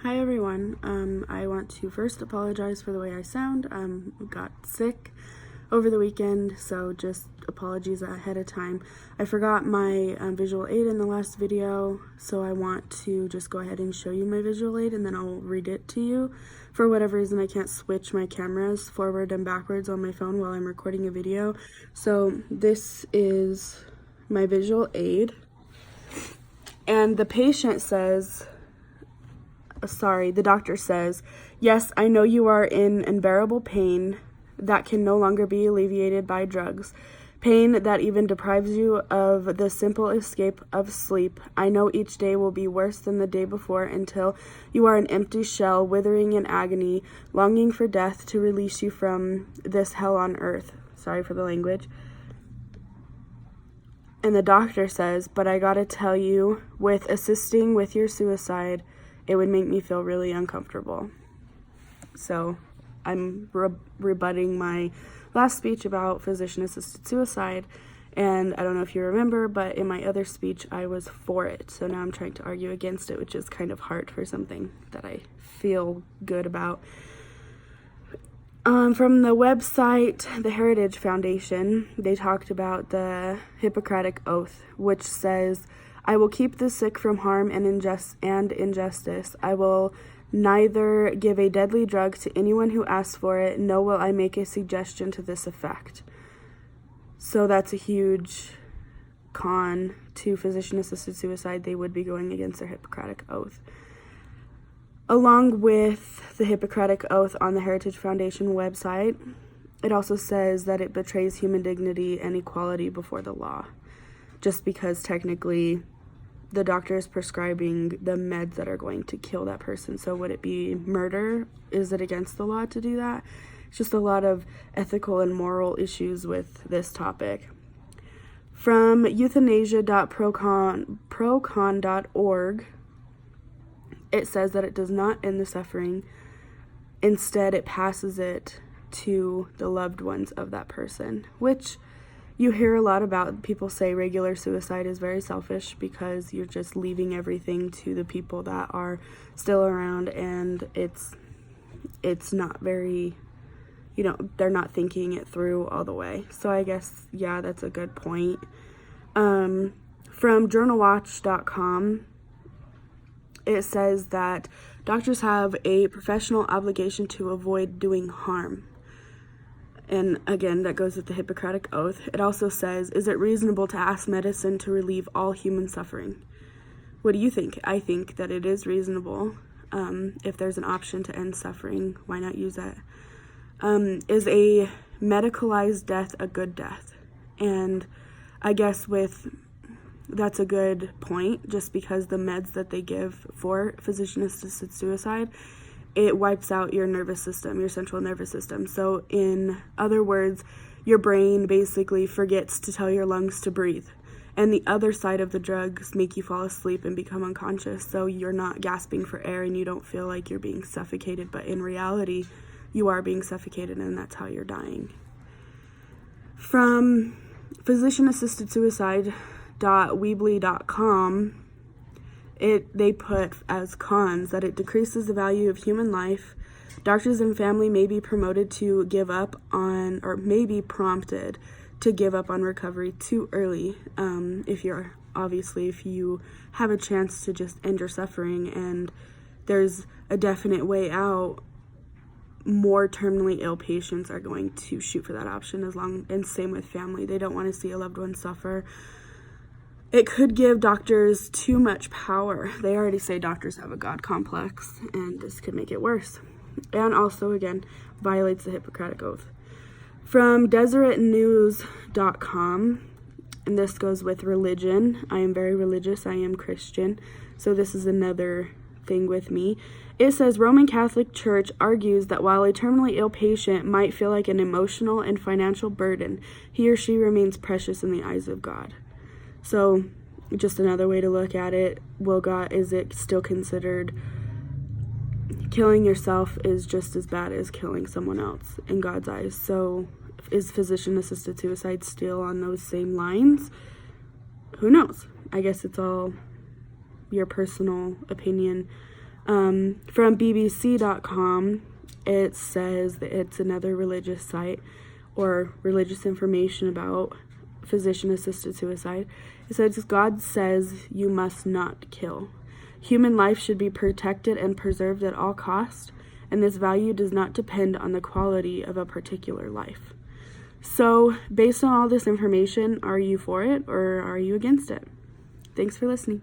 Hi everyone. I want to first apologize for the way I sound. Got sick over the weekend, so just apologies ahead of time. I forgot my visual aid in the last video, so I want to just go ahead and show you my visual aid and then I'll read it to you. For whatever reason, I can't switch my cameras forward and backwards on my phone while I'm recording a video. So this is my visual aid, and the patient says, the doctor says, "Yes, I know you are in unbearable pain that can no longer be alleviated by drugs. Pain that even deprives you of the simple escape of sleep. I know each day will be worse than the day before until you are an empty shell, withering in agony, longing for death to release you from this hell on earth." Sorry for the language. And the doctor says, "But I gotta tell you, with assisting with your suicide, it would make me feel really uncomfortable." So I'm rebutting my last speech about physician-assisted suicide, and I don't know if you remember, but in my other speech I was for it. So now I'm trying to argue against it, which is kind of hard for something that I feel good about. From the website, the Heritage Foundation, they talked about the Hippocratic Oath, which says, "I will keep the sick from harm and injustice. I will neither give a deadly drug to anyone who asks for it, nor will I make a suggestion to this effect." So that's a huge con to physician-assisted suicide. They would be going against their Hippocratic Oath. Along with the Hippocratic Oath on the Heritage Foundation website, it also says that it betrays human dignity and equality before the law, just because technically the doctor is prescribing the meds that are going to kill that person. So would it be murder? Is it against the law to do that? It's just a lot of ethical and moral issues with this topic. From euthanasia.procon.org, it says that it does not end the suffering. Instead, it passes it to the loved ones of that person, which you hear a lot about. People say regular suicide is very selfish because you're just leaving everything to the people that are still around, and it's not very, they're not thinking it through all the way. So I guess, yeah, that's a good point. From journalwatch.com, it says that doctors have a professional obligation to avoid doing harm. And again, that goes with the Hippocratic Oath. It also says, "Is it reasonable to ask medicine to relieve all human suffering?" What do you think? I think that it is reasonable. If there's an option to end suffering, why not use that? Is a medicalized death a good death? And I guess that's a good point, just because the meds that they give for physician-assisted suicide, it wipes out your nervous system, your central nervous system. So in other words, your brain basically forgets to tell your lungs to breathe. And the other side of the drugs make you fall asleep and become unconscious. So you're not gasping for air and you don't feel like you're being suffocated. But in reality, you are being suffocated, and that's how you're dying. From physician-assisted suicide.weebly.com, they put as cons that it decreases the value of human life. Doctors and family may be promoted to give up on, or may be prompted to give up on recovery too early. If you have a chance to just end your suffering and there's a definite way out, more terminally ill patients are going to shoot for that option, and same with family. They don't want to see a loved one suffer. It could give doctors too much power. They already say doctors have a God complex, and this could make it worse. And also, again, violates the Hippocratic Oath. From DeseretNews.com, and this goes with religion. I am very religious. I am Christian, so this is another thing with me. It says, Roman Catholic Church argues that while a terminally ill patient might feel like an emotional and financial burden, he or she remains precious in the eyes of God. So just another way to look at it, is it still considered killing yourself is just as bad as killing someone else in God's eyes? So is physician-assisted suicide still on those same lines? Who knows? I guess it's all your personal opinion. From BBC.com, it says that it's another religious site or religious information about physician-assisted suicide. It says, God says you must not kill. Human life should be protected and preserved at all costs, and this value does not depend on the quality of a particular life. So, based on all this information, are you for it or are you against it? Thanks for listening.